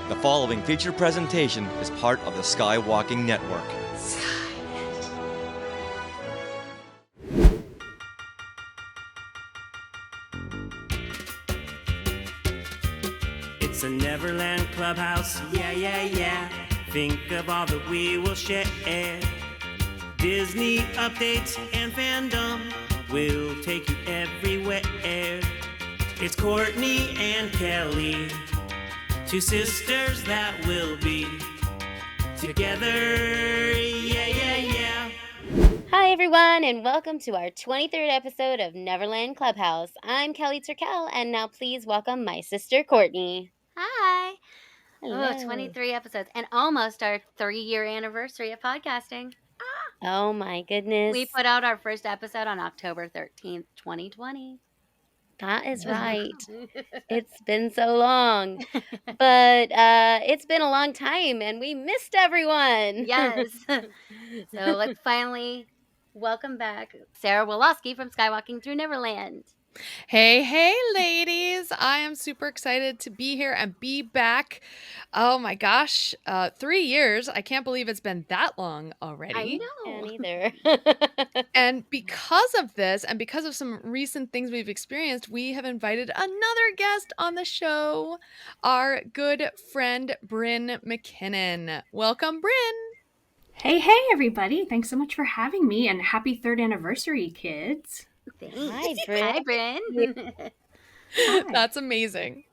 The following featured presentation is part of the Skywalking Network. It's a Neverland Clubhouse, yeah, yeah, yeah. Think of all that we will share. Disney updates and fandom will take you everywhere. It's Courtney and Kelly, two sisters that will be together, yeah, yeah, yeah. Hi everyone, and welcome to our 23rd episode of Neverland Clubhouse. I'm Kelly Turkel, and now please welcome my sister Courtney. Hi. Hello. 23 episodes and almost our 3-year anniversary of podcasting. Oh my goodness. We put out our first episode on October 13th, 2020. That is right. It's been so long, but it's been a long time, and we missed everyone. Yes. So let's finally welcome back Sarah Wolosky from Skywalking Through Neverland. Hey, ladies. I am super excited to be here and be back. Oh my gosh. 3 years. I can't believe it's been that long already. I know. Neither. And because of this, and because of some recent things we've experienced, we have invited another guest on the show, our good friend, Bryn MacKinnon. Welcome, Bryn. Hey, everybody. Thanks so much for having me, and happy 3rd anniversary, kids. Thanks. Hi, Bryn. Hi, Bryn. Hi. That's amazing.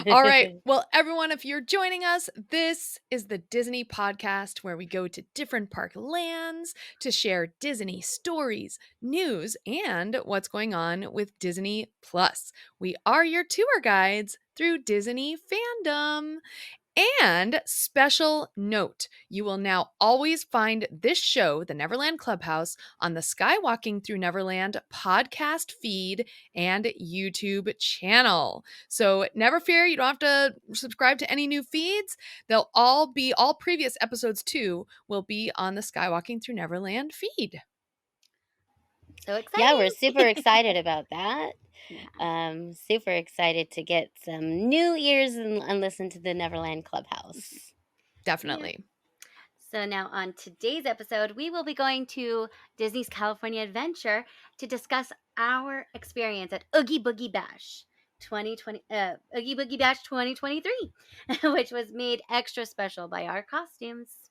All right. Well, everyone, if you're joining us, this is the Disney podcast where we go to different park lands to share Disney stories, news, and what's going on with Disney Plus. We are your tour guides through Disney fandom. And special note, you will now always find this show, the Neverland Clubhouse, on the Skywalking Through Neverland podcast feed and YouTube channel. So never fear, you don't have to subscribe to any new feeds. They'll all previous episodes too, will be on the Skywalking Through Neverland feed. So excited. Yeah, we're super excited about that. Super excited to get some new ears and listen to the Neverland Clubhouse. Definitely. Yeah. So now on today's episode, we will be going to Disney's California Adventure to discuss our experience at Oogie Boogie Bash 2020, Oogie Boogie Bash 2023, which was made extra special by our costumes.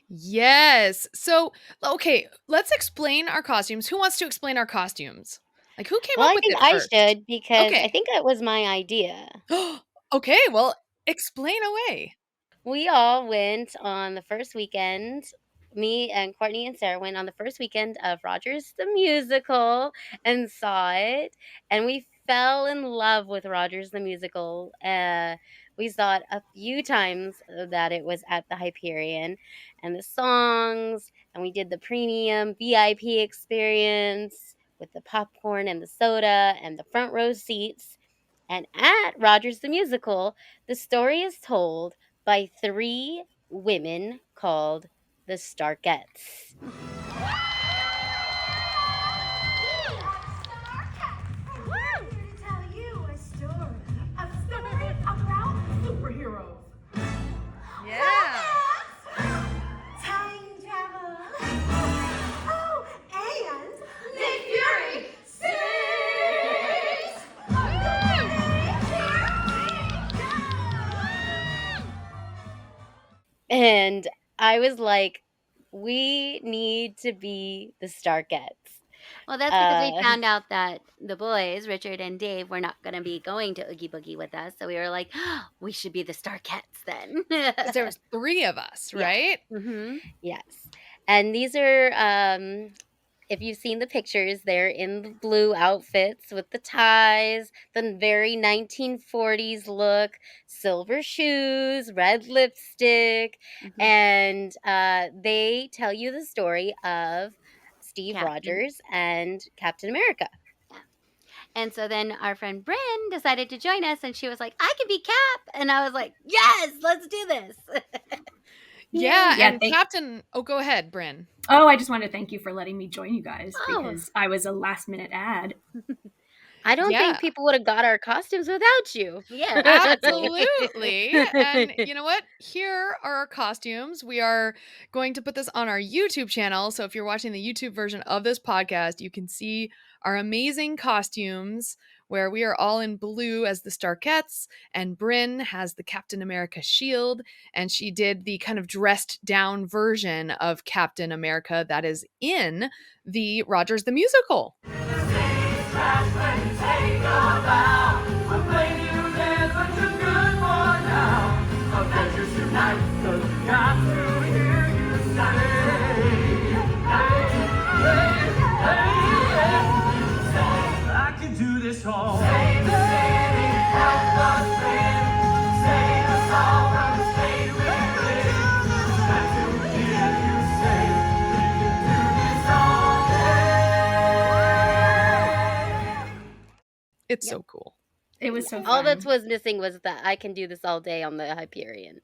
Yes. So, okay, let's explain our costumes. Who wants to explain our costumes? Like, who came up with it Well, I think first? I should, because Okay. I think that was my idea. Okay, well, explain away. We all went on the first weekend. Me and Courtney and Sarah went on the first weekend of Rogers the Musical and saw it. And we fell in love with Rogers the Musical. We saw it a few times that it was at the Hyperion. And the songs, and we did the premium VIP experience with the popcorn and the soda and the front row seats. And at Rogers the Musical, the story is told by 3 women called the Starkettes. Yeah. Time travel. Oh, and Nick Fury sings. And I was like, we need to be the Starkettes. Well, that's because we found out that the boys, Richard and Dave, were not going to be going to Oogie Boogie with us. So we were like, we should be the Starkettes then. 'Cause there was 3 of us, right? Mm-hmm. Yes. And these are, if you've seen the pictures, they're in the blue outfits with the ties, the very 1940s look, silver shoes, red lipstick, Mm-hmm. and they tell you the story of Steve Captain. Rogers and Captain America. And so then our friend Bryn decided to join us, and she was like, I can be Cap. And I was like, yes, let's do this. Yeah, Yeah, and Captain... Oh, go ahead, Bryn. Oh, I just wanted to thank you for letting me join you guys, Oh. because I was a last-minute ad. I don't Yeah. think people would have got our costumes without you. Yeah. Absolutely. And you know what? Here are our costumes. We are going to put this on our YouTube channel. So if you're watching the YouTube version of this podcast, you can see our amazing costumes where we are all in blue as the Starkettes, and Bryn has the Captain America shield, and she did the kind of dressed down version of Captain America that is in the Rogers the Musical. I can do this all. It's so cool. It was so fun. All that was missing was that I can do this all day on the Hyperion.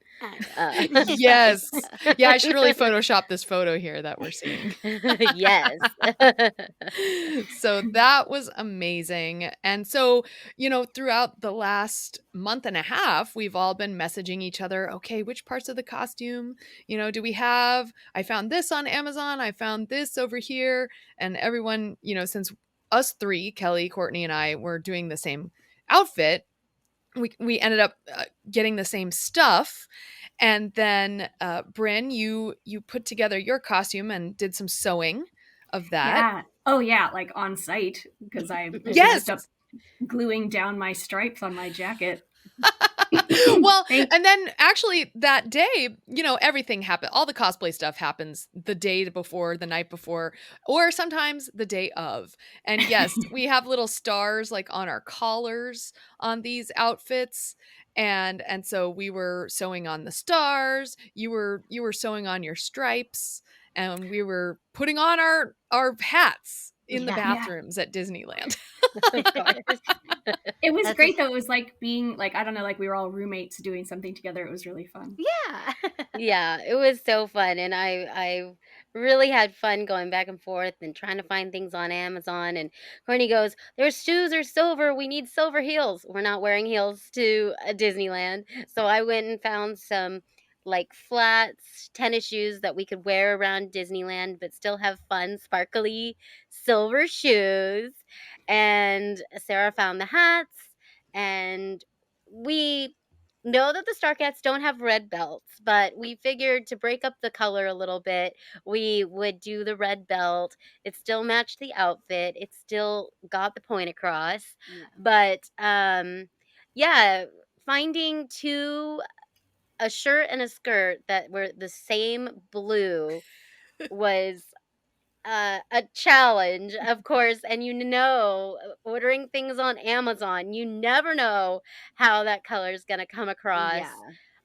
Yes. Yeah, I should really Photoshop this photo here that we're seeing. Yes. So that was amazing. And so, throughout the last month and a half, we've all been messaging each other, okay, which parts of the costume, do we have? I found this on Amazon. I found this over here. And everyone, since us three, Kelly, Courtney, and I, were doing the same outfit, we ended up getting the same stuff. And then Bryn, you put together your costume and did some sewing of that. Yeah. Oh yeah, like on site, because I Yes. ended up gluing down my stripes on my jacket. Well, and then actually that day, everything happened. All the cosplay stuff happens the day before, the night before, or sometimes the day of. And yes, we have little stars like on our collars on these outfits. And so we were sewing on the stars. You were sewing on your stripes, and we were putting on our hats in the bathrooms at Disneyland. It was great though. It was like being like, I don't know, like we were all roommates doing something together. It was really fun. Yeah. Yeah, it was so fun, and I really had fun going back and forth and trying to find things on Amazon. And Courtney goes, "Their shoes are silver. We need silver heels." We're not wearing heels to Disneyland, so I went and found some like flats tennis shoes that we could wear around Disneyland, but still have fun, sparkly silver shoes. And Sarah found the hats, and we know that the Starkettes don't have red belts, but we figured to break up the color a little bit, we would do the red belt. It still matched the outfit. It still got the point across. Yeah. But yeah, finding a shirt and a skirt that were the same blue was a challenge, of course. And ordering things on Amazon, you never know how that color is going to come across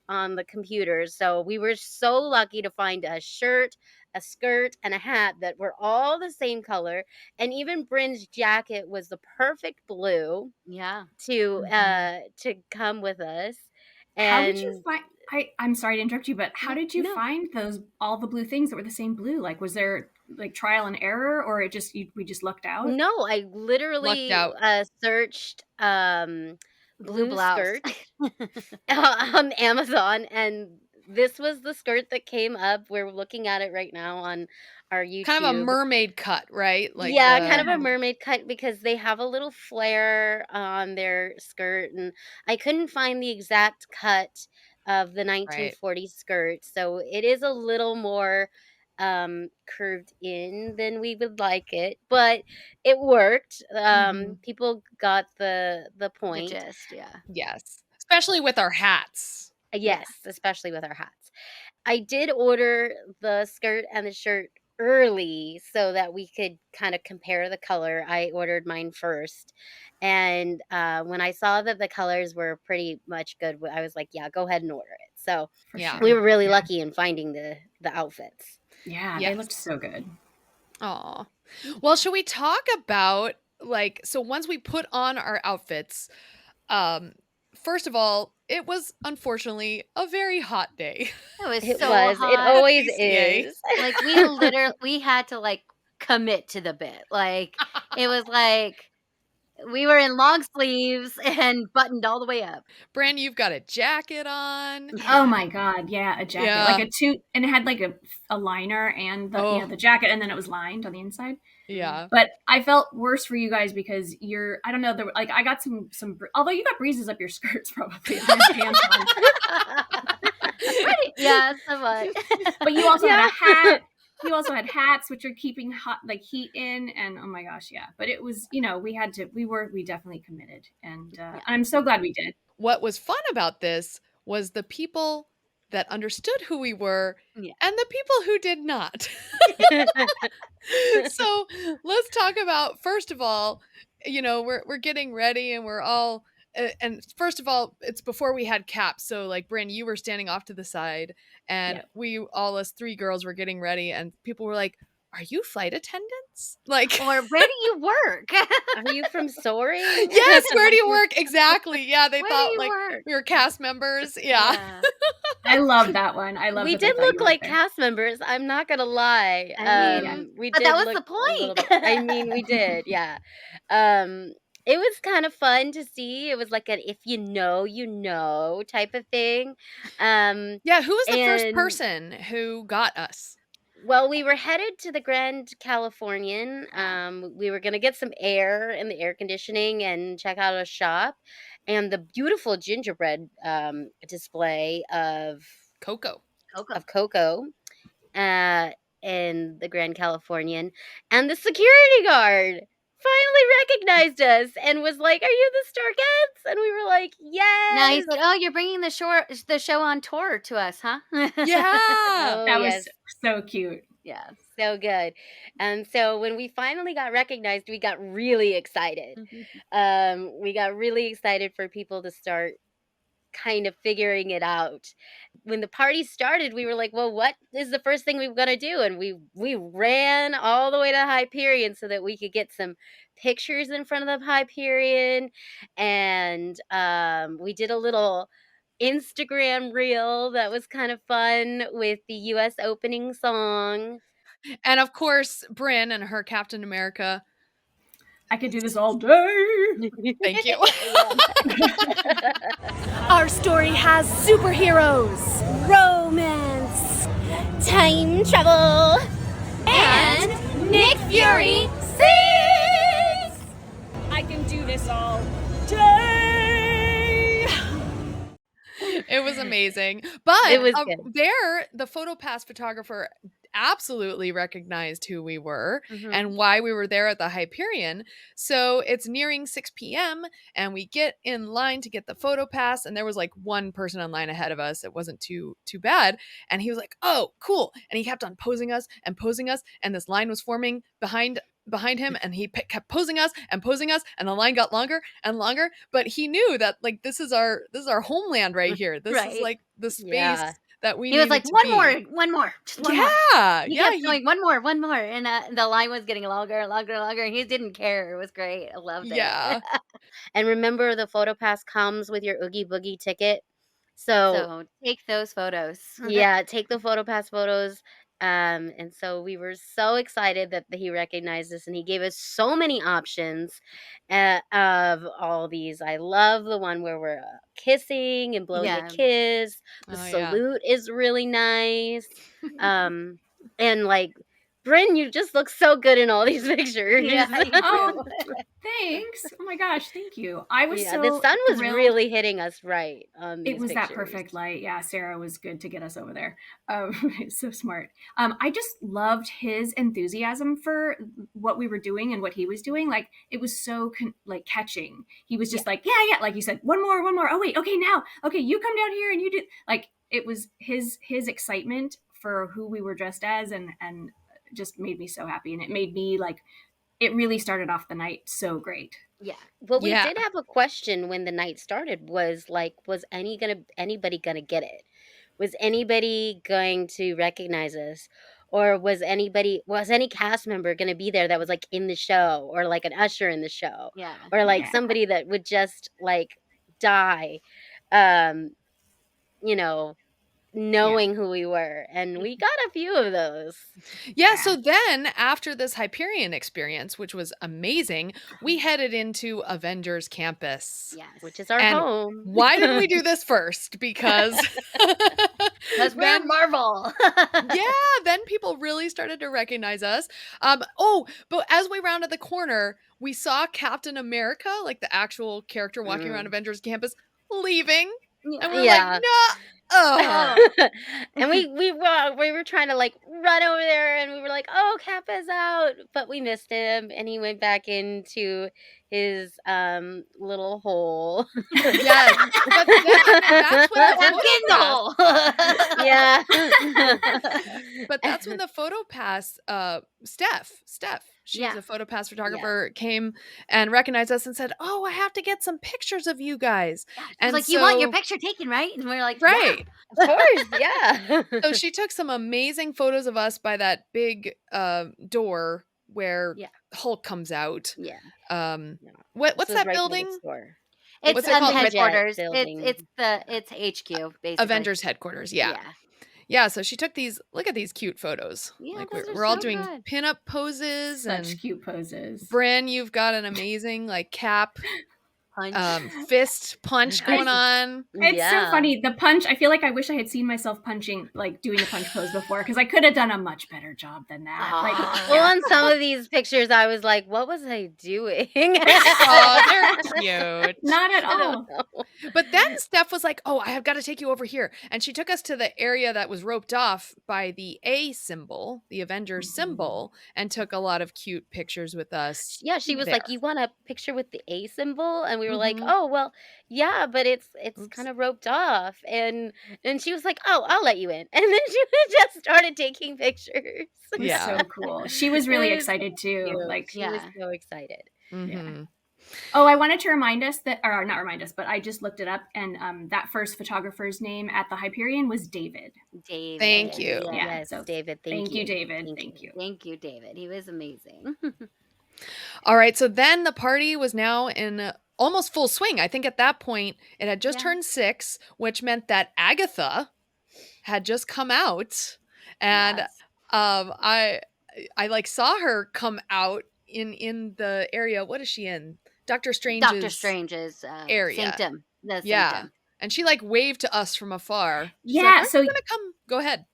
on the computer. So we were so lucky to find a shirt, a skirt, and a hat that were all the same color. And even Bryn's jacket was the perfect blue. Yeah. To come with us. And how did you find? I'm sorry to interrupt you, but how did you find all the blue things that were the same blue? Like, was there like trial and error, or we just lucked out? No, I literally searched blue skirt on Amazon, and this was the skirt that came up. We're looking at it right now on our YouTube. Kind of a mermaid cut, right? Like kind of a mermaid cut, because they have a little flare on their skirt, and I couldn't find the exact cut of the 1940s skirt, so it is a little more curved in than we would like it, but it worked. People got the point. The gist, yeah. Yes, especially with our hats. Yes, especially with our hats. I did order the skirt and the shirt early so that we could kind of compare the color. I ordered mine first, and when I saw that the colors were pretty much good, I was like, yeah, go ahead and order it. So we were really lucky in finding the outfits. Yeah, they looked so good. Aw. Well, should we talk about so once we put on our outfits, first of all, it was unfortunately a very hot day. It always is. Like we had to like commit to the bit. Like it was like We were in long sleeves and buttoned all the way up. Bryn, you've got a jacket on. Oh my God, yeah, a jacket, Yeah. like a toque, and it had like a liner and the the jacket, and then it was lined on the inside. Yeah. But I felt worse for you guys because I don't know, like I got some although you got breezes up your skirts probably. I had pants on. Yeah, somewhat. But you also had a hat. You also had hats, which are keeping hot, like heat in, and oh my gosh, yeah. But it was, we definitely committed, and I'm so glad we did. What was fun about this was the people that understood who we were and the people who did not. So let's talk about, first of all, we're getting ready and we're all, and first of all, it's before we had caps. So like, Bryn, you were standing off to the side and we, all us three girls, were getting ready and people were like, are you flight attendants? Like, or where do you work? Are you from Soaring? Yes, where do you work? Exactly. Yeah, they Where thought do you like work? we were cast members. Yeah. I love that one. I love. We that they did thought you look worked like there. cast members. I'm not gonna lie. I mean, We but did that was look the a little point. bit. I mean, we did. Yeah. It was kind of fun to see. It was like an if you know type of thing. Yeah, who was the first and- person who got us? Well, we were headed to the Grand Californian. We were gonna get some air in the air conditioning and check out a shop, and the beautiful gingerbread display of Coco. In the Grand Californian, and the security guard finally recognized us and was like, "Are you the Starkettes?" And we were like, "Yes." Now he said, "Oh, you're bringing the show on tour to us, huh?" Yeah. Oh, That yes. was so cute. Yeah, so good. And so when we finally got recognized, we got really excited. We got really excited for people to start kind of figuring it out. When the party started, we were like, well, what is the first thing we're going to do? And we ran all the way to Hyperion so that we could get some pictures in front of the Hyperion. And we did a little Instagram reel that was kind of fun with the US opening song. And of course, Bryn and her Captain America. I could do this all day. Thank you. Our story has superheroes, romance, time travel, and Nick Fury sings! I can do this all day! It was amazing. But It was good. the Photopass photographer absolutely recognized who we were Mhm. and why we were there at the Hyperion. So it's nearing 6 p.m. and we get in line to get the Photopass, and there was like one person in line ahead of us. It wasn't too bad. And he was like, "Oh, cool." And he kept on posing us, and this line was forming behind him, and he kept posing us, and the line got longer and longer. But he knew that like this is our homeland right here. This is like the space Yeah. that we He was like, needed to one be. more, just one more. Yeah, He yeah. kept going, one more, and the line was getting longer and longer and longer, and he didn't care. It was great. I loved it. Yeah. And remember, the Photopass comes with your Oogie Boogie ticket. So take those photos. yeah, take the Photopass photos. And so we were so excited that he recognized us, and he gave us so many options of all these. I love the one where we're kissing and blowing a kiss. The salute is really nice. And like, Bryn, you just look so good in all these pictures. Yeah, Oh, thanks. Oh my gosh, thank you. I was so the sun was thrilled. really hitting us right on these It was that pictures. perfect light. Yeah, Sarah was good to get us over there. So smart. I just loved his enthusiasm for what we were doing and what he was doing. Like, it was so like catching. He was just like, yeah, like you said, one more. Oh wait, okay, now, okay, you come down here and you do. Like, it was his excitement for who we were dressed as, and just made me so happy, and it made me like, it really started off the night so great. Yeah. Well, we did have a question when the night started. Was like, was anybody gonna get it? Was anybody going to recognize us? Or was any cast member gonna be there that was like in the show, or like an usher in the show? Yeah. Or like somebody that would just like die, you know, knowing who we were, and we got a few of those. Yeah, so then after this Hyperion experience, which was amazing, we headed into Avengers Campus. Yes. Which is our And home. why did we do this first? Because Because we're Marvel. then people really started to recognize us. But as we rounded the corner, we saw Captain America, like the actual character walking around Avengers Campus, leaving. And we're like, no. And we were trying to like run over there, and we were like, oh, Cap is out, but we missed him, and he went back into his little hole. Yes, but that's when the Kindle. Yeah. But that's when the Photopass, Steph, she's a Photopass photographer, came and recognized us and said, oh, I have to get some pictures of you guys. And like, you want your picture taken, right? And we're like, right. Of course, yeah. So she took some amazing photos of us by that big door where Hulk comes out. Yeah. What's that building? It's What's it called? headquarters. It's HQ, basically. Avengers headquarters, yeah. So she took these. Look at these cute photos. Yeah, like those we're are all so doing good. pinup poses. Such cute poses. Bryn, you've got an amazing like cap Punch. fist punch going on. It's so funny. The punch, I feel like I wish I had seen myself punching, like doing the punch pose before, because I could have done a much better job than that. Like, well, on some of these pictures, I was like, what was I doing? Oh, they're cute. Not at all. But then Steph was like, oh, I have got to take you over here. And she took us to the area that was roped off by the A symbol, the Avengers symbol, and took a lot of cute pictures with us. Yeah, she was there. like, you want a picture with the A symbol? And we were like, oh, well, yeah, but it's kind of roped off. And she was like, oh, I'll let you in. And then she just started taking pictures. It was so cool. She was really excited too. Cute. Like, she was so excited. Mm-hmm. Oh, I wanted to remind us that, or not remind us, but I just looked it up, and that first photographer's name at the Hyperion was David. David. Thank you. Yeah, yes, so David. Thank you, David. Thank you. Thank you, David. He was amazing. All right, so then the party was now in almost full swing. I think at that point it had just turned 6, which meant that Agatha had just come out, and I like saw her come out in the area. What is she in? Doctor Strange's area. Sanctum. Sanctum. And she like waved to us from afar. Yeah, like, so gonna come. Go ahead.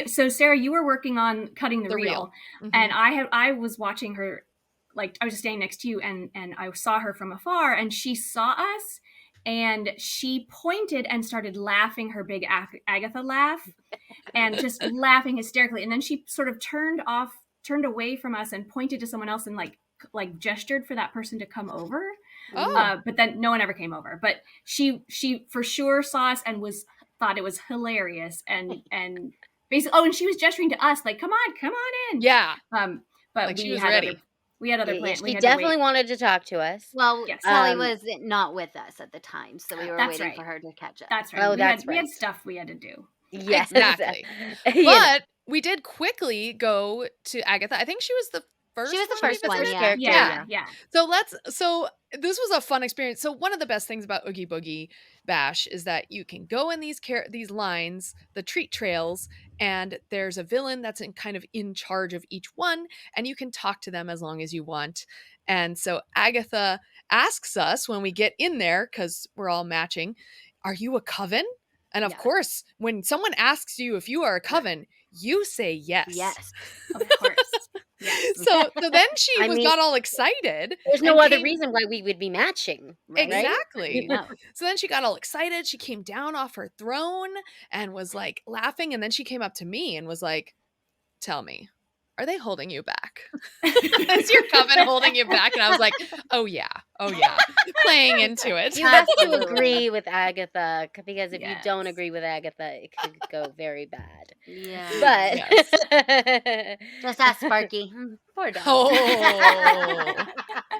So Sarah, you were working on cutting the reel. Mm-hmm. And I was watching her, like I was just standing next to you, and I saw her from afar, and she saw us, and she pointed and started laughing her big Agatha laugh, and just laughing hysterically. And then she sort of turned away from us and pointed to someone else and like gestured for that person to come over. But then no one ever came over. But she for sure saw us and thought it was hilarious, and basically, and she was gesturing to us like, come on in. Yeah. But like she was ready. We had other plans. She definitely wanted to talk to us. Well, Kelly was not with us at the time, so we were waiting for her to catch up. That's right. Oh, We had stuff we had to do. Yes, exactly. But we did quickly go to Agatha. I think she was the first. She was the first one. Yeah. So this was a fun experience. So one of the best things about Oogie Boogie Bash is that you can go in these lines, the treat trails, and there's a villain that's kind of in charge of each one, and you can talk to them as long as you want. And so Agatha asks us when we get in there, because we're all matching, are you a coven? And of course, when someone asks you if you are a coven, you say yes. Yes, of course. Yes. So then she got all excited. There's no other reason why we would be matching. Right? Exactly. So then she got all excited. She came down off her throne and was like laughing. And then she came up to me and was like, tell me, are they holding you back? Is your coven holding you back? And I was like, oh yeah. Playing into it. You have to agree with Agatha, because if you don't agree with Agatha, it could go very bad. Yeah. But just ask Sparky. Poor dog. Oh.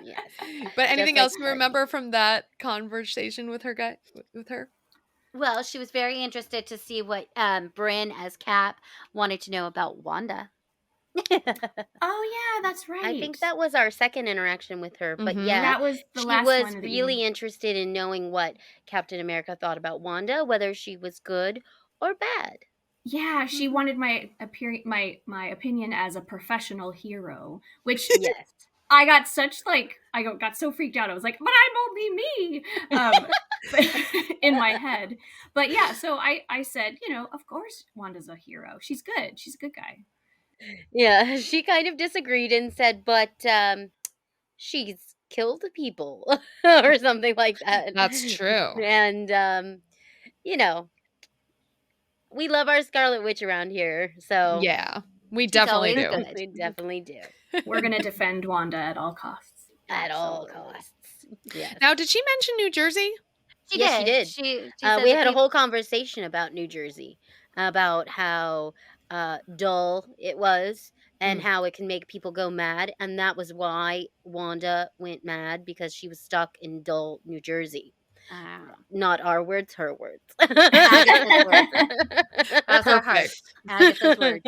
Yes. But anything else you remember from that conversation with her Well, she was very interested to see what Bryn as Cap wanted to know about Wanda. Oh yeah, that's right. I think that was our second interaction with her, but that was the she last was one really interested in knowing what Captain America thought about Wanda, whether she was good or bad? Yeah, she wanted my opinion as a professional hero, which Yes. I got got so freaked out. I was like, but I'm only me, in my head. But yeah, so I said, of course Wanda's a hero. She's good. She's a good guy. Yeah, she kind of disagreed and said, but she's killed people or something like that. That's true. And you know, we love our Scarlet Witch around here, so Yeah, we She's definitely always do. good. we definitely do. We're gonna defend Wanda at all costs. At all Absolutely. costs. Yes. Now, did she mention New Jersey? Yes, she did. She said We that had a people- whole conversation about New Jersey, about how dull it was and how it can make people go mad. And that was why Wanda went mad, because she was stuck in dull New Jersey. Not our words, her words. Agatha's words. That's her heart. Perfect. Agatha's words.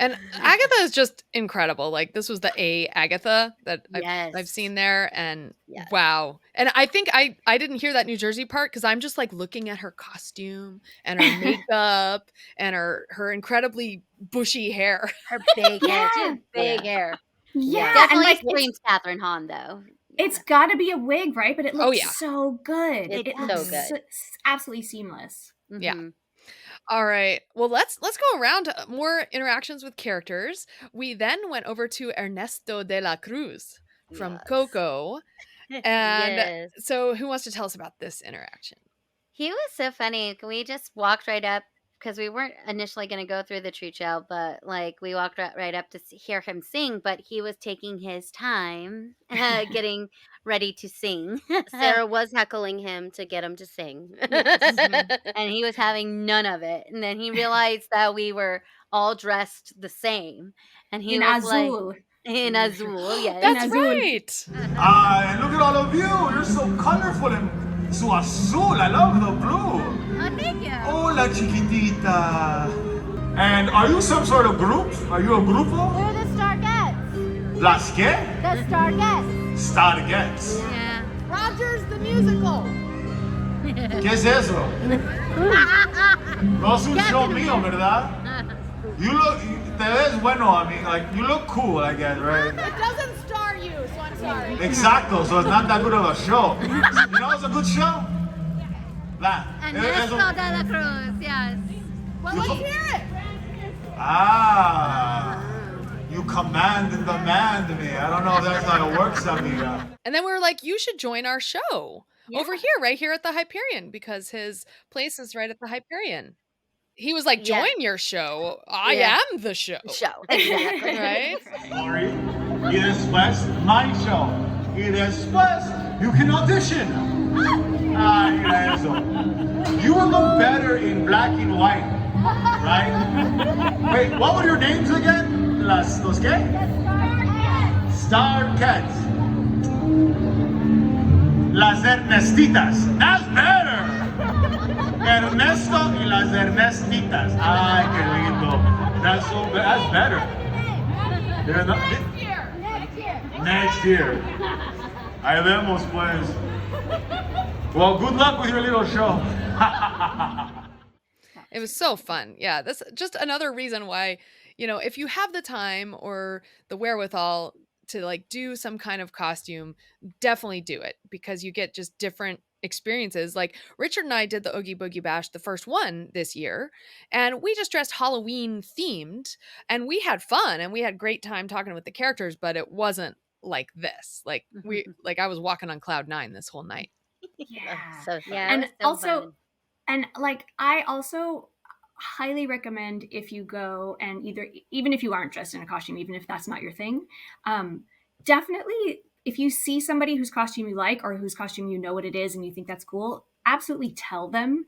And Agatha is just incredible. Like, this was the A Agatha that I've Yes. seen there, and Yes. wow. And I think I didn't hear that New Jersey part because I'm just like looking at her costume and her makeup and her incredibly bushy hair. Her big hair. She Yeah. has big hair. Yeah, and Definitely like screams Catherine Hahn, though. it's got to be a wig, right? But it looks yeah. so good. It's It so looks good. absolutely seamless. Yeah. Mhm. All right. Well, let's go around to more interactions with characters. We then went over to Ernesto de la Cruz from Yes. Coco. And Yes. so who wants to tell us about this interaction? He was so funny. We just walked right up because we weren't initially going to go through the treat show, but like we walked right up to hear him sing. But he was taking his time, getting ready to sing. Sarah was heckling him to get him to sing. And he was having none of it. And then he realized that we were all dressed the same, and he In was azul. like in azul. Yes, That's Azul. right. And look at all of you. You're so colorful and so azul. I love the blue. oh, thank you. Hola, chiquitita. And are you some sort of group? Are you a grupo? We're the Starkettes. Las qué? The Starkettes. Starkettes. Yeah. Rogers the musical. ¿Qué es eso? No es un show mío, ¿verdad? Te ves bueno, I mean, like, you look cool, I guess, right? It doesn't star you, so I'm sorry. Exacto, so it's not that good of a show. You know, it's a good show. That. Ernesto de la Cruz. Yes. Well, let's hear it. You command and demand me. I don't know if that's how it works, amiga. And then we were like, you should join our show over here, right here at the Hyperion, because his place is right at the Hyperion. He was like, Yeah. join your show. I Yeah. am the show. Exactly. Right? Sorry. Y después, my show. Y después, you can audition. Mira eso. You would look better in black and white, right? Wait, what were your names again? Los qué? Starkettes. Las Ernestitas. That's better. Ernesto y las Ernestitas. Ay, qué lindo. That's better. They're not- Next year. Ahí vemos, pues. Well, good luck with your little show. It was so fun. Yeah, that's just another reason why, if you have the time or the wherewithal to like do some kind of costume, definitely do it, because you get just different experiences. Like Richard and I did the Oogie Boogie Bash, the first one this year, and we just dressed Halloween themed, and we had fun and we had great time talking with the characters, but it wasn't like this. Like I was walking on cloud 9 this whole night. Yeah. So Yeah. And it was so also, fun. and like I also highly recommend, if you go and even if you aren't dressed in a costume, even if that's not your thing, definitely if you see somebody whose costume you like or whose costume you know what it is and you think that's cool, absolutely tell them.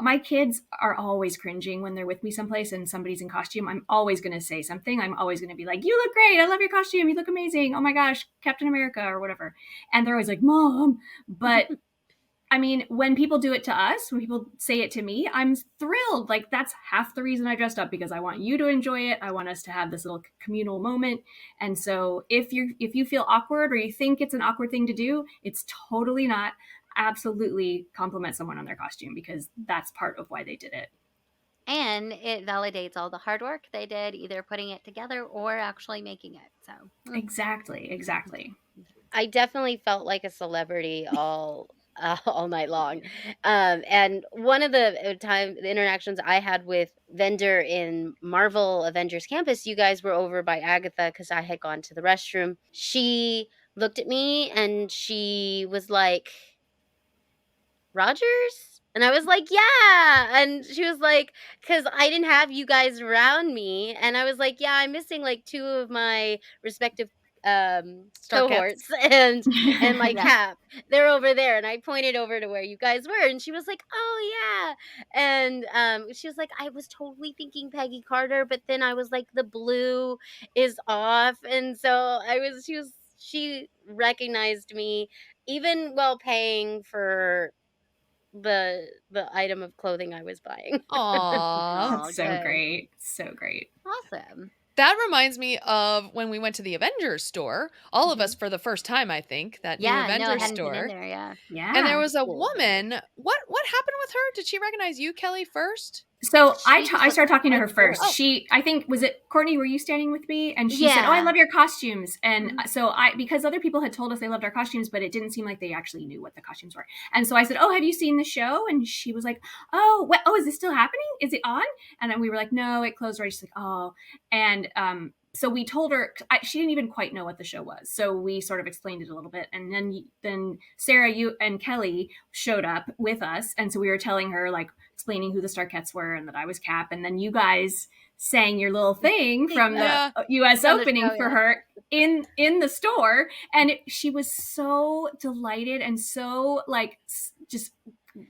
My kids are always cringing when they're with me someplace and somebody's in costume. I'm always going to say something. I'm always going to be like, you look great. I love your costume. You look amazing. Oh my gosh, Captain America or whatever. And they're always like, Mom. But I mean, when people do it to us, when people say it to me, I'm thrilled. Like, that's half the reason I dressed up, because I want you to enjoy it. I want us to have this little communal moment. And so if you feel awkward or you think it's an awkward thing to do, it's totally not. Absolutely compliment someone on their costume, because that's part of why they did it. And it validates all the hard work they did, either putting it together or actually making it. So Exactly. I definitely felt like a celebrity all night long. And one of the the interactions I had with vendor in Marvel Avengers Campus, you guys were over by Agatha because I had gone to the restroom. She looked at me and she was like, Rogers? And I was like, yeah. And she was like, because I didn't have you guys around me. And I was like, yeah, I'm missing like two of my respective cohorts and my Yeah. cap. They're over there. And I pointed over to where you guys were. And she was like, oh yeah. And she was like, I was totally thinking Peggy Carter, but then I was like, the blue is off. And so she recognized me even while paying for the item of clothing I was buying. Aww. So great. So great. Awesome. That reminds me of when we went to the Avengers store, all of us for the first time, I think, that new Avengers store. In there, yeah. And there was a woman. What happened with her? Did she recognize you, Kelly, first? So I started talking to her first. I think, was it Courtney, were you standing with me? And she said, oh, I love your costumes. And so because other people had told us they loved our costumes, but it didn't seem like they actually knew what the costumes were. And so I said, oh, have you seen the show? And she was like, oh, what? Oh, is this still happening? Is it on? And then we were like, no, it closed already. She's like, oh. And so we told her, she didn't even quite know what the show was. So we sort of explained it a little bit. And then Sarah, you and Kelly showed up with us. And so we were telling her, like, explaining who the Starkettes were and that I was Cap. And then you guys sang your little thing from the US opening for her in the store. And she was so delighted and so like just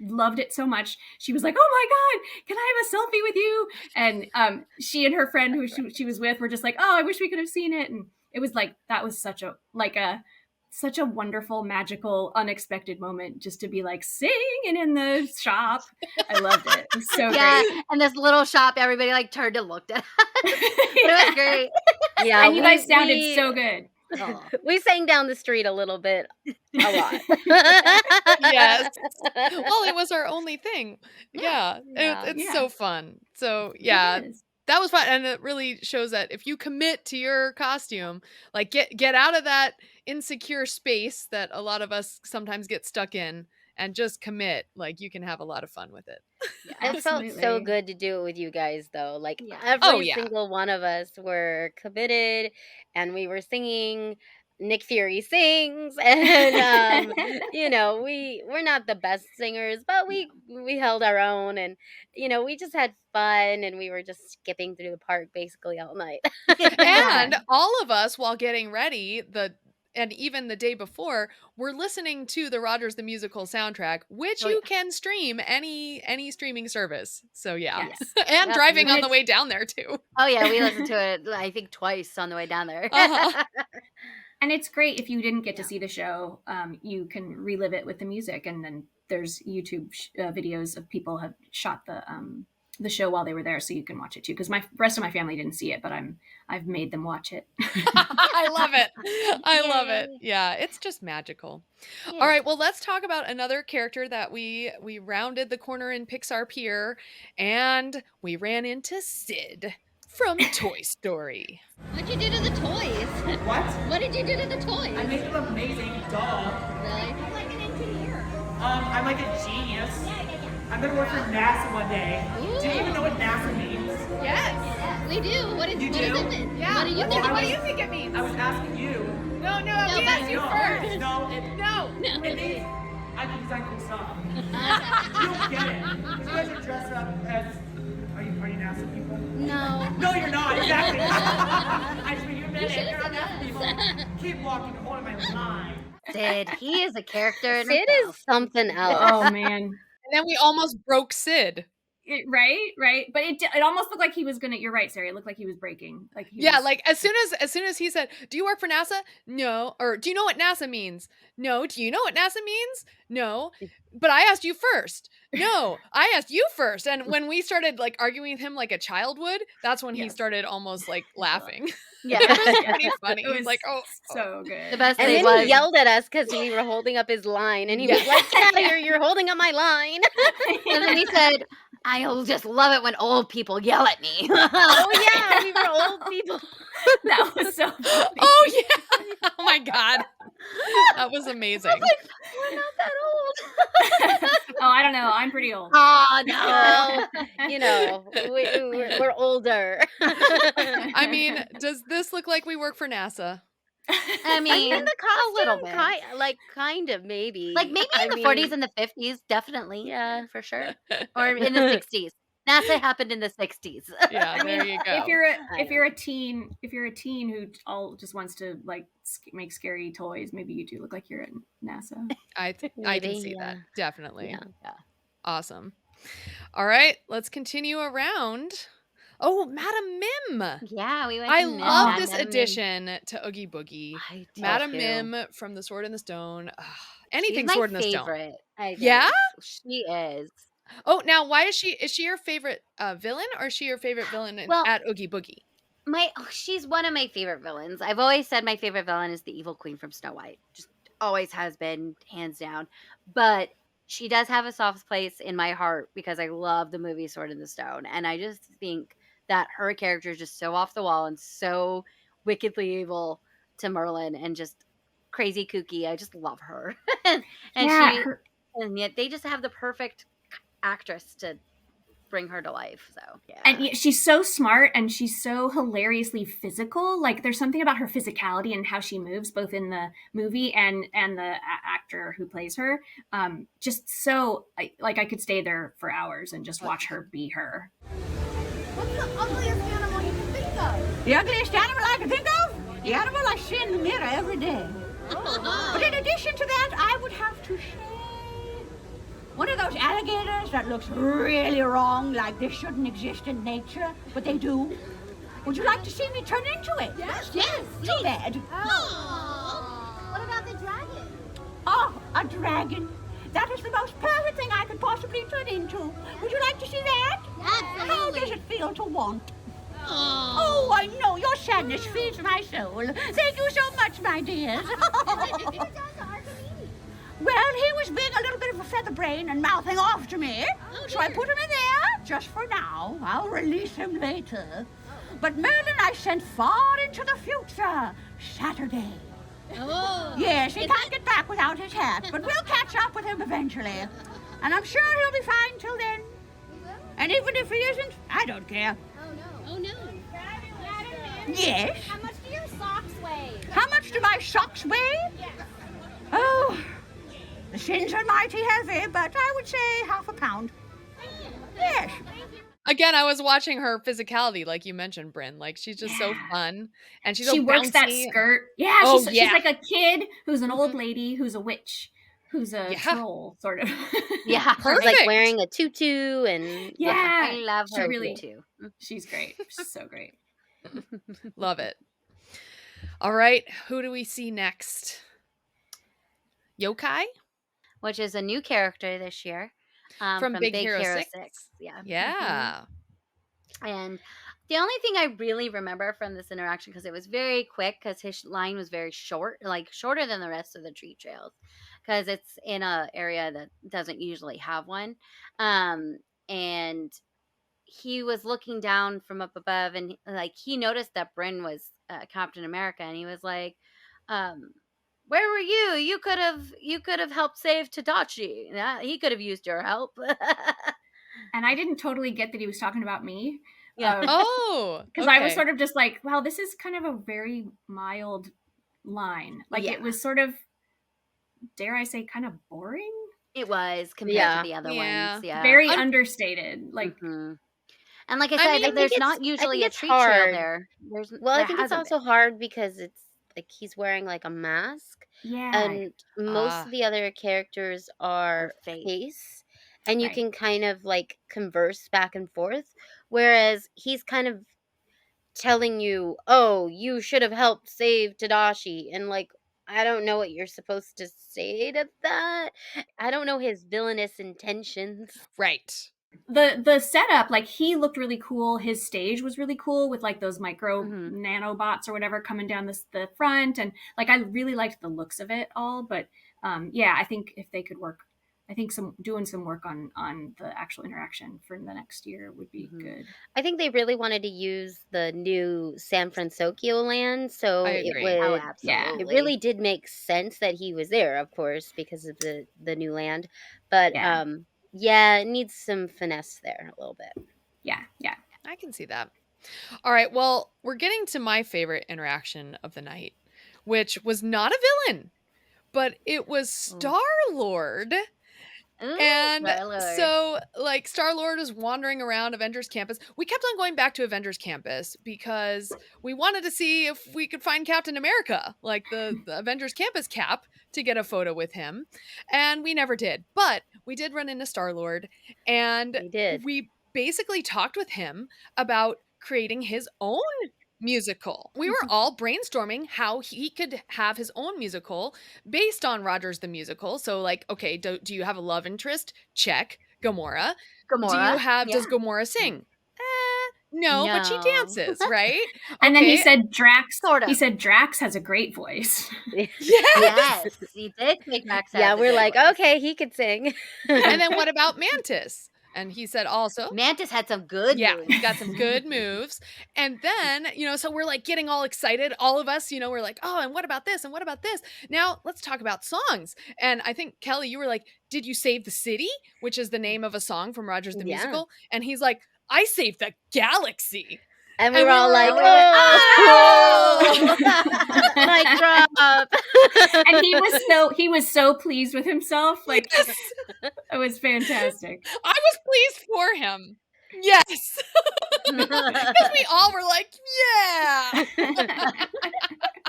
loved it so much. She was like, oh my God, can I have a selfie with you? And she and her friend who she was with were just like, oh, I wish we could have seen it. And it was like, that was such a wonderful, magical, unexpected moment just to be like singing in the shop. I loved it. It was so great. And this little shop, everybody like turned and looked at us. It was great. Yeah, and you guys sounded so good. We sang down the street a little bit, a lot. Yes. Well, it was our only thing. Yeah. It's so fun. So yeah. That was fun, and it really shows that if you commit to your costume, like get out of that insecure space that a lot of us sometimes get stuck in, and just commit. Like you can have a lot of fun with it. It felt so good to do it with you guys, though. Like every single one of us were committed, and we were singing. Nick Fury sings, and we're not the best singers, but we held our own, and we just had fun, and we were just skipping through the park basically all night. And all of us, while getting ready, and even the day before, we're listening to the Rogers the Musical soundtrack, which you can stream any streaming service. So and driving on the way down there too. Oh yeah, we listened to it I think twice on the way down there. And it's great if you didn't get to see the show, you can relive it with the music, and then there's YouTube videos of people have shot the show while they were there, so you can watch it too. Because my rest of my family didn't see it, but I've made them watch it. I love it. I love it. Yeah, it's just magical. Yeah. All right, well, let's talk about another character that we rounded the corner in Pixar Pier, and we ran into Sid from Toy Story. What'd you do to the toys? What? What did you do to the toys? I made them amazing, duh. Really? I'm like an engineer. I'm like a genius. I'm gonna work for NASA one day. Ooh. Do you even know what NASA means? Yes. We do. What does it mean? Yeah. What do you What do you think it means? I was asking you. No, we asked you first. No. No. It means I can design cool stuff. You don't get it. You guys are dressed up as. Are you NASA people? No. No, you're not. Exactly. I just mean you're NASA people. Keep walking, holding my line. Sid, he is a character. Sid is something else. Oh man. And then we almost broke Sid. Right. But it almost looked like he was gonna. You're right, Sarah. It looked like he was breaking. Like like as soon as he said, "Do you work for NASA?" No. Or do you know what NASA means? No. Do you know what NASA means? No. But I asked you first. No, I asked you first. And when we started like arguing with him like a child would, that's when he started almost like laughing. Yeah. It was pretty funny. It He's was like, oh. so good. The best And thing then was he yelled at us because we were holding up his line, and he was like, "Get out of here! You're holding up my line." and then he said, "I'll just love it when old people yell at me." Oh yeah, we were old people. That was so funny. Oh yeah. Oh my God. That was amazing. We're not that old. Oh, I don't know. I'm pretty old. Oh no. Well, you know, we're older. I mean, does this look like we work for NASA? I mean, In the a little costume, bit. kind of, maybe. Like maybe in the 40s and the 50s, definitely. Yeah. For sure. Or in the 60s. NASA happened in the 60s. Yeah, there you go. If you're a teen who all just wants to like make scary toys, maybe you do look like you're at NASA. I can Maybe, see that. yeah. Definitely. Yeah. Awesome. All right, let's continue around. Oh, Madam Mim. Yeah, we went I to love Madame this Mim. addition to Oogie Boogie. I do Madam too. Mim from The Sword in the Stone. Ugh, She's anything my Sword in the Stone. favorite. I think. Yeah? She is. Oh, now why is she your favorite villain, or is she your favorite villain Well, at Oogie Boogie? She's one of my favorite villains. I've always said my favorite villain is the evil queen from Snow White. Just always has been, hands down. But she does have a soft place in my heart because I love the movie Sword in the Stone. And I just think that her character is just so off the wall and so wickedly evil to Merlin and just crazy kooky. I just love her. and yet they just have the perfect actress to bring her to life. So yeah, and she's so smart and she's so hilariously physical. Like there's something about her physicality and how she moves, both in the movie and the actor who plays her. Just so I could stay there for hours and just watch her be her. What's the ugliest animal you can think of? The ugliest animal I can think of? The animal I see in the mirror every day. But in addition to that, I would have to say one of those alligators that looks really wrong, like they shouldn't exist in nature, but they do. Would you like to see me turn into it? Yes. Too bad. Oh. What about the dragon? Oh, a dragon. That is the most perfect thing I could possibly turn into. Would you like to see that? Absolutely. How does it feel to want? Oh, I know. Your sadness feeds my soul. Thank you so much, my dears. Well, he was being a little bit of a featherbrain and mouthing off to me. So I put him in there, just for now. I'll release him later. But Merlin I sent far into the future, Saturday. Oh. Yes, he can't get back without his hat, but we'll catch up with him eventually. And I'm sure he'll be fine till then. And even if he isn't, I don't care. Oh no. Yes? How much do your socks weigh? How much do my socks weigh? Yes. Oh, the shins are mighty heavy, but I would say half a pound. Yes. Again, I was watching her physicality, like you mentioned, Bryn. Like she's just so fun, and she works that bouncy. skirt. Yeah, Oh, she's like a kid who's an old lady who's a witch, who's a troll, sort of. Yeah, Perfect. Like wearing a tutu and Yeah, I love she her really- too. She's great. She's so great. Love it. All right, who do we see next? Yokai Which is a new character this year from Big Hero 6. Yeah. Yeah. And the only thing I really remember from this interaction, because it was very quick, because his line was very short, like shorter than the rest of the treat trails, because it's in a area that doesn't usually have one. And he was looking down from up above, and like he noticed that Bryn was Captain America, and he was like, "Where were you? You could have helped save Tadachi. Yeah, he could have used your help." And I didn't totally get that he was talking about me. Yeah. Because I was sort of just like, well, this is kind of a very mild line. Like it was sort of, dare I say, kind of boring. It was compared to the other ones. Yeah. Very understated. Like, and like I said, mean, there's not usually a treat trail there. I think it's also hard because it's like he's wearing like a mask. Yeah. And most of the other characters are face. And you can kind of like converse back and forth. Whereas he's kind of telling you, oh, you should have helped save Tadashi. And like, I don't know what you're supposed to say to that. I don't know his villainous intentions. Right. The setup, like, he looked really cool. His stage was really cool with like those micro Mhm. nanobots or whatever coming down the front, and like I really liked the looks of it all. But yeah, I think if they could work, I think doing some work on the actual interaction for the next year would be good. I think they really wanted to use the new San Francisco land, so I it agree. Oh, would Yeah. it absolutely. really did make sense that he was there, of course, because of the new land. But Yeah. yeah, it needs some finesse there a little bit. Yeah. I can see that. All right. Well, we're getting to my favorite interaction of the night, which was not a villain, but it was Star-Lord. Ooh, And Star-Lord. so, like, Star-Lord is wandering around Avengers Campus. We kept on going back to Avengers Campus because we wanted to see if we could find Captain America, like the Avengers Campus cap, to get a photo with him. And we never did. But we did run into Star-Lord, and We did. we basically talked with him about creating his own musical. We were all brainstorming how he could have his own musical based on Rogers the Musical. So, like, okay, do you have a love interest? Check. Gamora. Do you Gamora. have, Yeah. does Gamora sing? No, but she No. dances, right? And then he Okay. said Drax. Sort of. He said Drax has a great voice. Yes. Yes, he did say Drax has Yeah, a we're good like, voice. okay, he could sing. And then what about Mantis? And he said also, Mantis had some good yeah, moves. he got some good moves. And then, so we're like getting all excited. All of us, we're like, oh, and what about this? And what about this? Now let's talk about songs. And I think, Kelly, you were like, did you save the city? Which is the name of a song from Rogers the Yeah. Musical. And he's like, I saved the galaxy. And we were all like, and we went, oh, mic drop. And he was so pleased with himself. Like, Yes. it was fantastic. I was pleased for him. Yes. Because we all were like, yeah.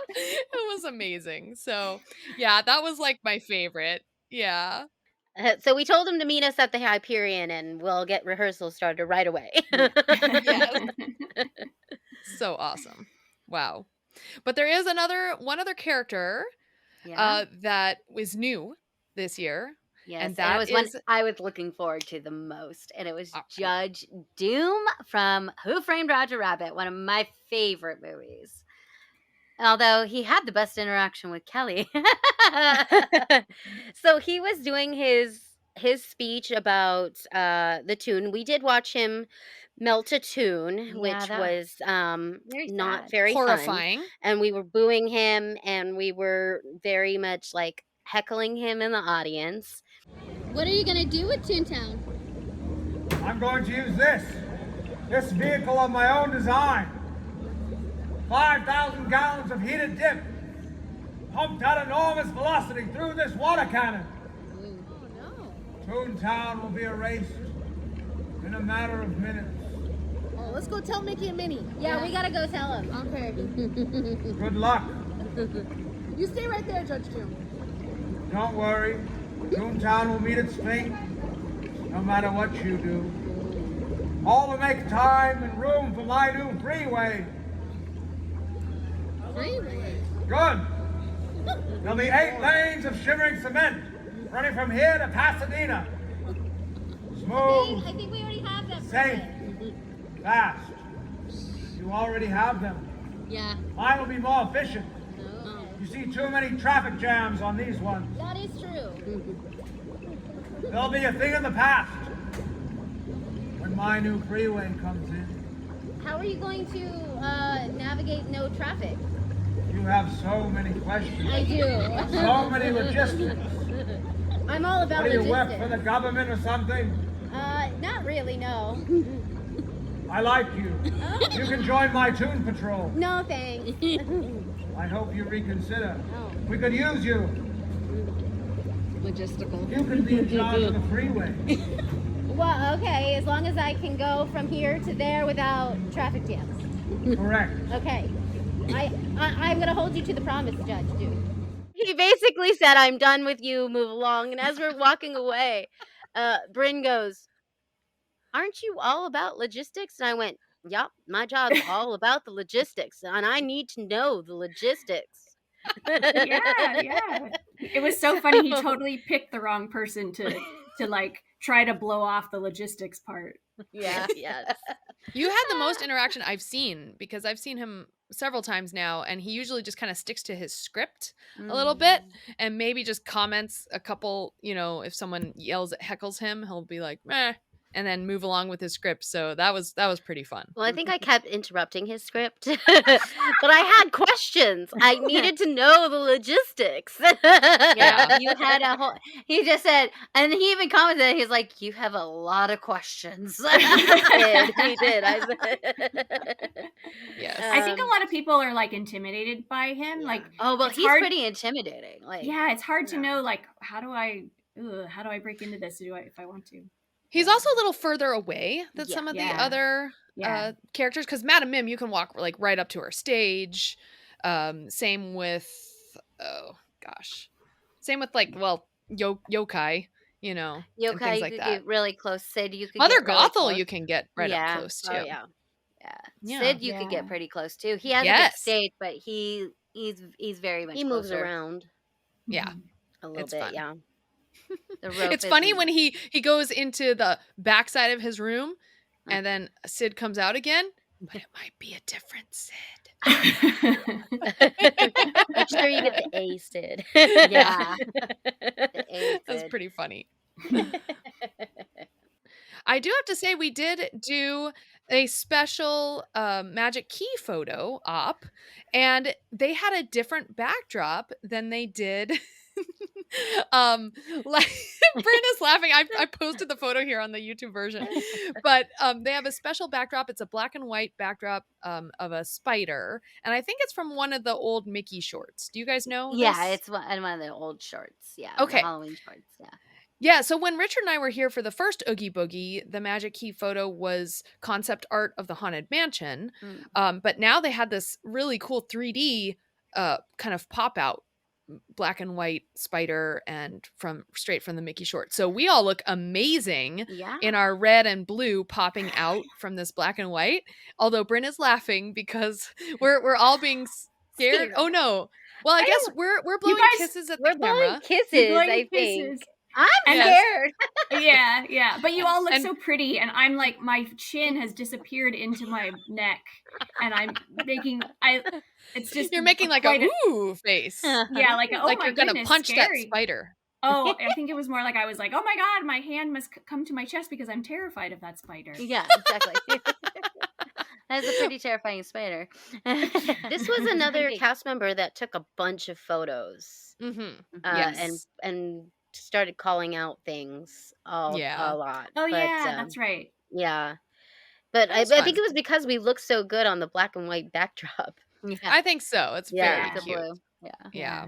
It was amazing. So, yeah, that was like my favorite. Yeah. So we told him to meet us at the Hyperion, and we'll get rehearsals started right away. Yes. So awesome. Wow. But there is one other character that was new this year. Yes, and and that it was one is I was looking forward to the most, and it was Judge Doom from Who Framed Roger Rabbit, one of my favorite movies. Although he had the best interaction with Kelly. So he was doing his speech about the tune. We did watch him melt a tune, which that was very not sad. very horrifying. fun. And we were booing him, and we were very much like heckling him in the audience. What are you gonna do with Toontown? I'm going to use this vehicle of my own design. 5,000 gallons of heated dip, pumped at enormous velocity through this water cannon. Toontown will be erased in a matter of minutes. Oh, let's go tell Mickey and Minnie. Yeah, we gotta go tell him. Okay. Good luck. You stay right there, Judge Doom. Don't worry. Toontown will meet its fate, no matter what you do. All to make time and room for my new freeway. Freeway? Good. There'll be 8 lanes of shimmering cement running from here to Pasadena. Smooth, I think we already have them. safe, fast. You already have them. Yeah. Mine will be more efficient. Oh. You see too many traffic jams on these ones. That is true. They'll be a thing of the past when my new freeway comes in. How are you going to navigate no traffic? You have so many questions. I do. So many logistics. I'm all about What do you work logistics. for the government or something? Not really, no. I like you. You can join my Toon Patrol. No, thanks. I hope you reconsider. Oh. We could use you. Logistical. You can be in charge of the freeway. Well, okay, as long as I can go from here to there without traffic jams. Correct. Okay. I'm gonna hold you to the promise, Judge, dude. He basically said, I'm done with you, move along. And as we're walking away, Bryn goes, aren't you all about logistics? And I went, yep, my job's all about the logistics, and I need to know the logistics. Yeah. It was so funny. He totally picked the wrong person to like try to blow off the logistics part. Yeah. Yes. You had the most interaction I've seen, because I've seen him several times now, and he usually just kind of sticks to his script a little bit and maybe just comments a couple, if someone heckles him, he'll be like, meh, and then move along with his script. So that was pretty fun. Well, I think I kept interrupting his script, but I had questions. I needed to know the logistics. Yeah, you had a whole. He just said, and he even commented. He's like, "You have a lot of questions." He did. I said, Yes. I think a lot of people are like intimidated by him. Yeah. Like, oh well, it's he's hard- pretty intimidating. Like, yeah, it's hard to know like how do I break into this if I want to. He's also a little further away than some of the Yeah. other characters, because Madam Mim, you can walk like right up to her stage. Same with like yokai, and yokai, things you like could that. get really close. Sid, you could Mother get really Gothel, close. you can get right up close to. Oh yeah. Yeah. Sid, you could get pretty close too. He has a big Yes. stage, but he's very much. he moves closer. around Yeah. a little It's bit. fun. Yeah. The rope It's funny isn't- when he goes into the backside of his room, and then Sid comes out again, but it might be a different Sid. Make sure you get the A, Sid. Yeah. The A That's Sid. pretty funny. I do have to say, we did do a special magic key photo op, and they had a different backdrop than they did. Like Bryn is laughing. I posted the photo here on the YouTube version, but they have a special backdrop. It's a black and white backdrop of a spider, and I think it's from one of the old Mickey shorts. Do you guys know? Yeah, this? it's one of the old shorts. Yeah. Okay. The Halloween shorts. Yeah. Yeah, so when Richard and I were here for the first Oogie Boogie, the magic key photo was concept art of the Haunted Mansion. But now they had this really cool 3D kind of pop out black and white spider and straight from the Mickey short. So we all look amazing in our red and blue popping out from this black and white. Although Bryn is laughing because we're all being scared. Oh no. Well, I guess we're blowing kisses at the camera. We're blowing kisses, I think. I'm scared. Yeah. But you all look so pretty, and I'm like, my chin has disappeared into my neck, and I'm making it's just you're making like a ooh face. Yeah, like like my you're gonna goodness, punch scary. that spider. Oh, I think it was more like I was like, oh my god, my hand must come to my chest because I'm terrified of that spider. Yeah, exactly. That's a pretty terrifying spider. This was another cast member that took a bunch of photos. Yes. And started calling out things a lot. Oh, yeah, that's right. Yeah. But I think it was because we looked so good on the black and white backdrop. Yeah. I think so. It's very The cute. blue. Yeah.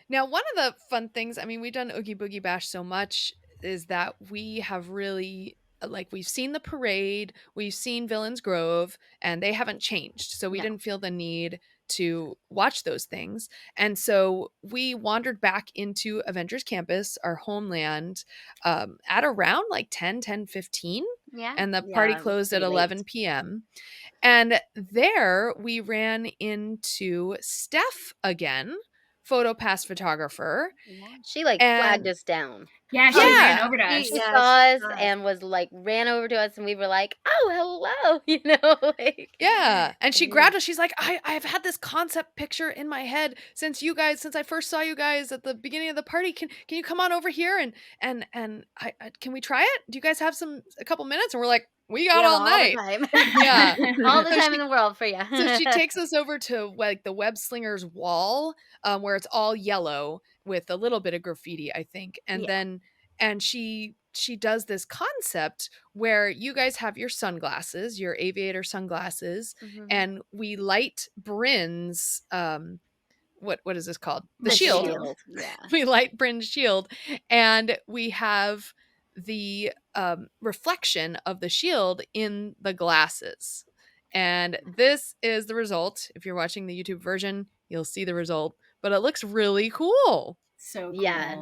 Now, one of the fun things, I mean, we've done Oogie Boogie Bash so much, is that we have really, like, we've seen the parade, we've seen Villains Grove, and they haven't changed. So we didn't feel the need to watch those things. And so we wandered back into Avengers Campus, our homeland, at around like 10:15. Yeah. And the party closed at 11 p.m. And there we ran into Steph again, Photopass photographer. She flagged us down. Yeah, she ran over to us. She saw us and was ran over to us, and we were like, "Oh, hello," Yeah, and she grabbed us. She's like, "I've had this concept picture in my head since I first saw you guys at the beginning of the party. Can you come on over here and can we try it? Do you guys have a couple minutes?" And we're like, "We got all night." Yeah, all the time in the world for you. So she takes us over to like the web slinger's wall, where it's all yellow with a little bit of graffiti, I think, and she does this concept where you guys have your sunglasses, your aviator sunglasses, and we light Bryn's what is this called? The shield. Yeah. We light Bryn's shield, and we have the reflection of the shield in the glasses. And this is the result. If you're watching the YouTube version, you'll see the result, but it looks really cool. So cool. Yeah.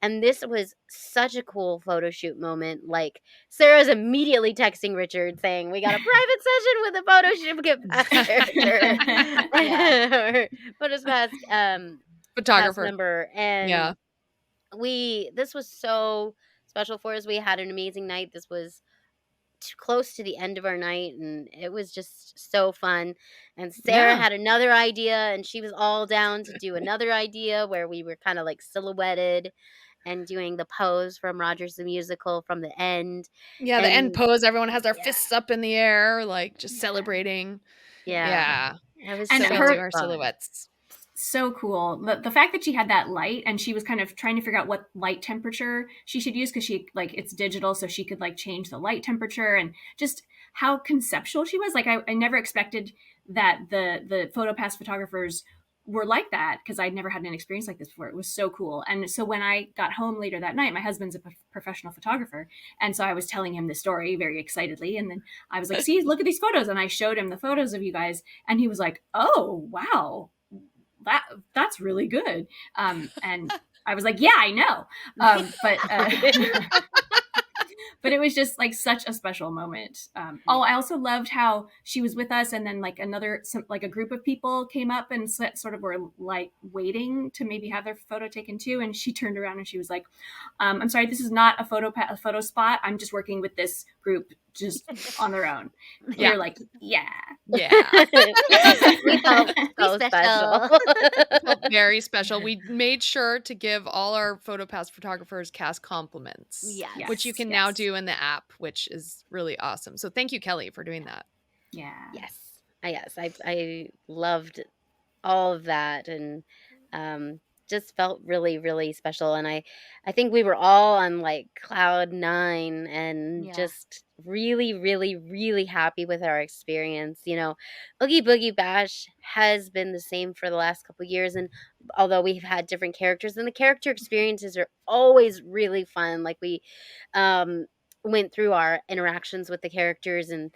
And this was such a cool photo shoot moment. Like, Sarah's immediately texting Richard saying, "We got a private session with a photo shoot get past character." Yeah. Photopass past Photographer. member. And Yeah. this was so special for us. We had an amazing night. This was close to the end of our night, and it was just so fun. And Sarah Yeah. had another idea, and she was all down to do another idea where we were kind of like silhouetted and doing the pose from Rogers the Musical from the end. Yeah, the end And pose, everyone has their fists up in the air, like just celebrating. yeah, Yeah. it was And So we so do our fun. silhouettes. So cool. The fact that she had that light and she was kind of trying to figure out what light temperature she should use, because she, like, it's digital, so she could like change the light temperature, and just how conceptual she was. Like, I never expected that the Photopass photographers were like that, because I'd never had an experience like this before. It was so cool. And so when I got home later that night, my husband's a professional photographer, and so I was telling him the story very excitedly, and then I was like, "See, look at these photos," and I showed him the photos of you guys, and he was like, "Oh, wow, that's really good." And I was like, "Yeah, I know." But it was just like such a special moment. I also loved how she was with us, and then like a group of people came up and sort of were like waiting to maybe have their photo taken too. And she turned around and she was like, "I'm sorry, this is not a photo spot. I'm just working with this group just on their own." Yeah. You're like, yeah. We felt so special. Felt very special. We made sure to give all our Photopass photographers cast compliments, Yes. which you can now do in the app, which is really awesome. So thank you, Kelly, for doing that. Yeah. Yes. I loved all of that, and just felt really, really special. And I think we were all on like cloud 9 and Yeah. just really, really, really happy with our experience. You know, Oogie Boogie Bash has been the same for the last couple years, and although we've had different characters, and the character experiences are always really fun. Like, we went through our interactions with the characters, and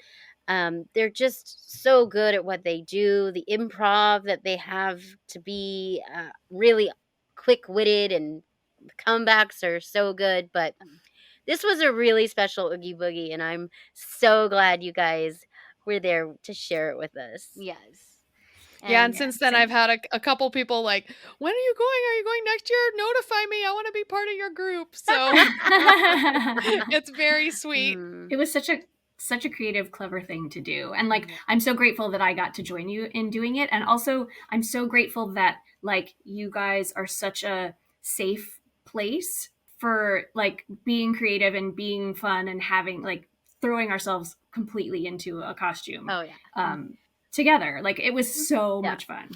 they're just so good at what they do. The improv that they have to be really quick-witted, and the comebacks are so good. But this was a really special Oogie Boogie, and I'm so glad you guys were there to share it with us. Yes. And since then, I've had a couple people like, "When are you going? Are you going next year? Notify me. I want to be part of your group." So it's very sweet. It was such a creative, clever thing to do. And like, I'm so grateful that I got to join you in doing it. And also, I'm so grateful that like you guys are such a safe place for like being creative and being fun and having like throwing ourselves completely into a costume. Oh yeah. Together. Like, it was so much fun.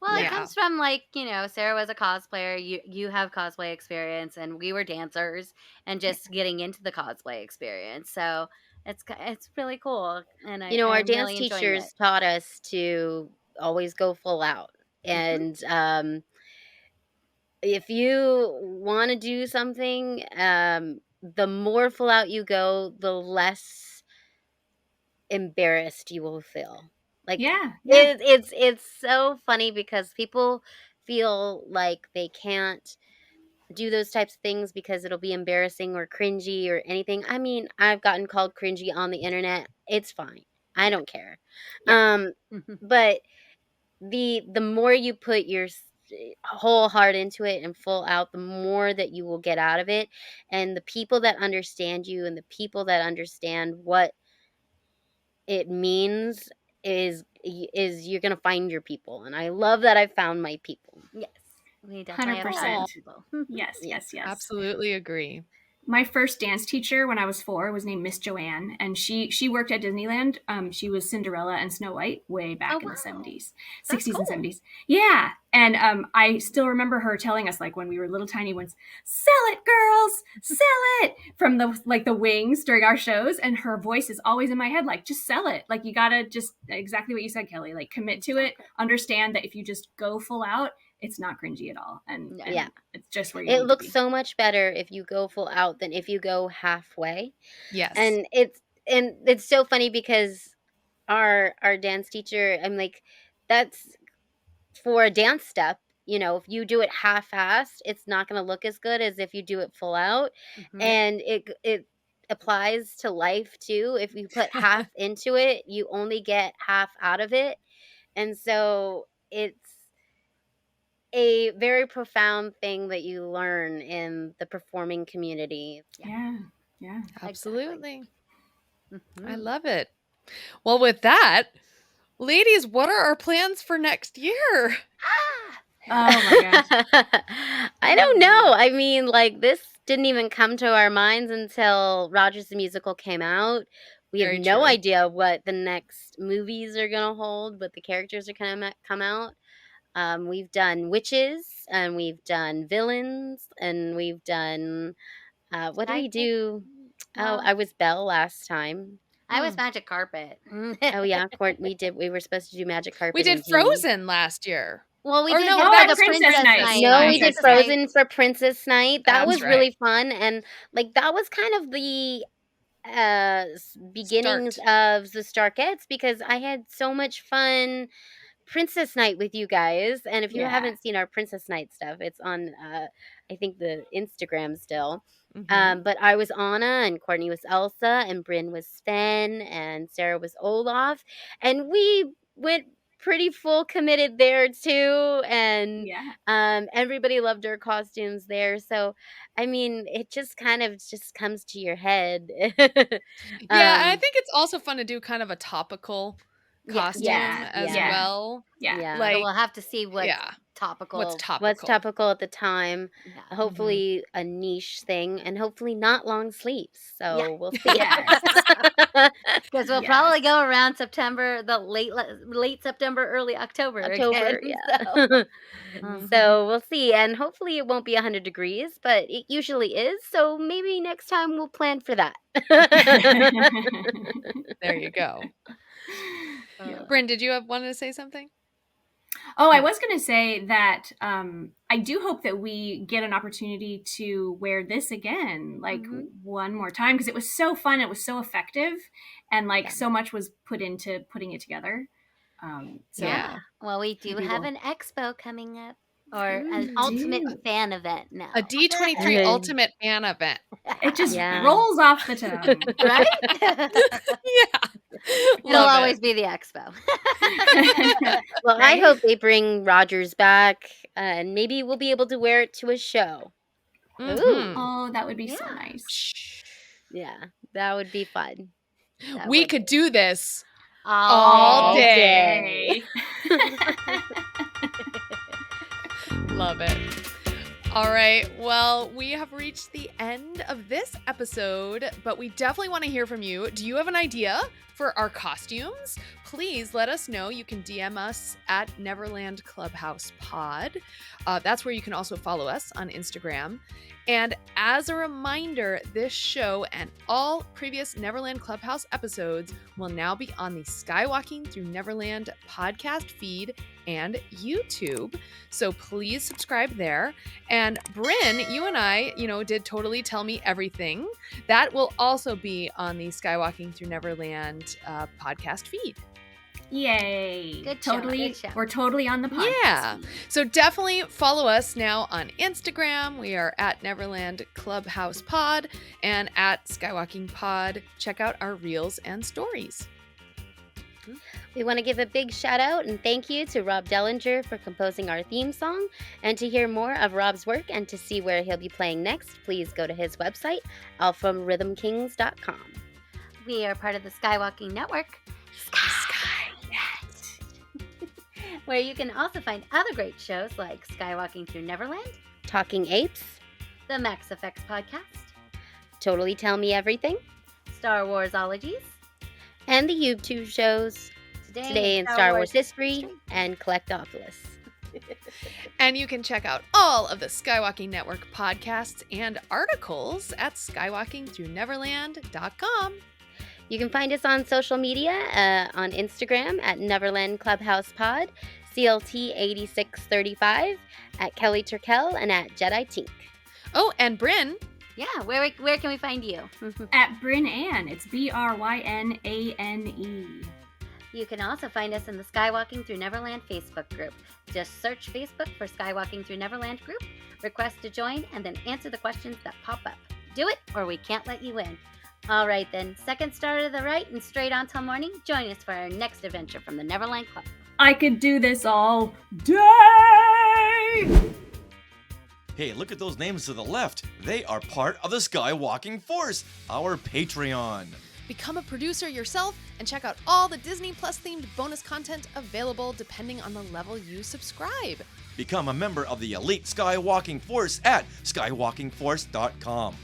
Well, it comes from like, Sarah was a cosplayer. You have cosplay experience, and we were dancers, and just getting into the cosplay experience. So it's really cool. And our I'm dance really enjoying teachers it. taught us to always go full out. And if you want to do something, the more full out you go, the less embarrassed you will feel. Like, it's so funny because people feel like they can't do those types of things because it'll be embarrassing or cringy or anything. I mean, I've gotten called cringy on the internet. It's fine. I don't care. But the more you put your whole heart into it and full out, the more that you will get out of it. And the people that understand you and the people that understand what it means is you're gonna find your people. And I love that I found my people. Yes, we definitely have 100%. people. Yes. Absolutely agree. My first dance teacher when I was 4 was named Miss Joanne, and she worked at Disneyland. She was Cinderella and Snow White way back in the 70s, 60s and 70s. Yeah. And I still remember her telling us, like, when we were little tiny ones, "Sell it, girls, sell it," from the wings during our shows. And her voice is always in my head, like, just sell it. Like, you gotta just, exactly what you said, Kelly, like, commit to it. Understand that if you just go full out, it's not cringy at all. And it's just where you it looks so much better if you go full out than if you go halfway. Yes. And it's so funny because our dance teacher, I'm like, that's for a dance step, if you do it half-assed, it's not going to look as good as if you do it full out. And it applies to life too. If you put half into it, you only get half out of it. And so it's a very profound thing that you learn in the performing community. Yeah. Absolutely. I love it. Well, with that, ladies, what are our plans for next year? Oh my gosh. I don't know. I mean, like, this didn't even come to our minds until Rogers the Musical came out. We Very have no true. idea what the next movies are going to hold, what the characters are going to come out. We've done witches, and we've done villains, and we've done what do we do? Well, I was Belle last time. I was Magic Carpet. Oh yeah, we were supposed to do Magic Carpet. We did and Genie. Frozen last year. Well, we Or did no, no, that the was Princess Night. No, we did Princess Night. Frozen for Princess Night. That That's was right. really fun, and like that was kind of the beginnings of the Starkettes, because I had so much fun Princess Night with you guys. And if you haven't seen our Princess Night stuff, it's on I think the Instagram still. But I was Anna, and Courtney was Elsa, and Bryn was Sven, and Sarah was Olaf, and we went pretty full committed there too, and everybody loved our costumes there. So I mean, it just kind of just comes to your head. Yeah, and I think it's also fun to do kind of a topical costume as well. Yeah. Like, So we'll have to see what's topical. What's topical at the time. Hopefully a niche thing, and hopefully not long sleeves. So we'll see. Because we'll probably go around September, the late September, early October. October, again, So we'll see, and hopefully it won't be 100 degrees, but it usually is. So maybe next time we'll plan for that. There you go. Bryn, did you wanted to say something? Oh, I was going to say that I do hope that we get an opportunity to wear this again, like one more time, because it was so fun. It was so effective, and like so much was put into putting it together. Well, we do have an expo coming up, or an ultimate fan event now. A D23 Ultimate Fan event. It just rolls off the tongue, right? It'll always be the expo. Well, I hope they bring Rogers back, and maybe we'll be able to wear it to a show. Ooh. Oh, that would be so nice. Yeah, that would be fun. We could do this all day. Love it. All right. Well, we have reached the end of this episode, but we definitely want to hear from you. Do you have an idea for our costumes? Please let us know. You can DM us at Neverland Clubhouse Pod. That's where you can also follow us on Instagram. And as a reminder, this show and all previous Neverland Clubhouse episodes will now be on the Skywalking Through Neverland podcast feed and YouTube. So please subscribe there. And Bryn, you and I, did Totally Tell Me Everything. That will also be on the Skywalking Through Neverland podcast feed. Yay. Good totally show. We're totally on the podcast. Yeah. So definitely follow us now on Instagram. We are at Neverland Clubhouse Pod and at Skywalking Pod. Check out our reels and stories. We want to give a big shout out and thank you to Rob Dellinger for composing our theme song. And to hear more of Rob's work and to see where he'll be playing next, please go to his website, alpharhythmkings.com. We are part of the Skywalking Network. Where you can also find other great shows like Skywalking Through Neverland, Talking Apes, the Max Effects Podcast, Totally Tell Me Everything, Star Warsologies, and the YouTube shows Today in Star Wars History and Collectopolis. And you can check out all of the Skywalking Network podcasts and articles at skywalkingthroughneverland.com. You can find us on social media on Instagram at Neverland Clubhouse Pod, CLT8635, at Kelly Turkel, and at Jedi Tink. Oh, and Bryn. Yeah, where can we find you? At Bryn Ann. It's BrynAnne. You can also find us in the Skywalking Through Neverland Facebook group. Just search Facebook for Skywalking Through Neverland group, request to join, and then answer the questions that pop up. Do it, or we can't let you in. All right then, second star to the right and straight on till morning. Join us for our next adventure from the Neverland Club. I could do this all day! Hey, look at those names to the left. They are part of the Skywalking Force, our Patreon. Become a producer yourself and check out all the Disney Plus themed bonus content available depending on the level you subscribe. Become a member of the elite Skywalking Force at skywalkingforce.com.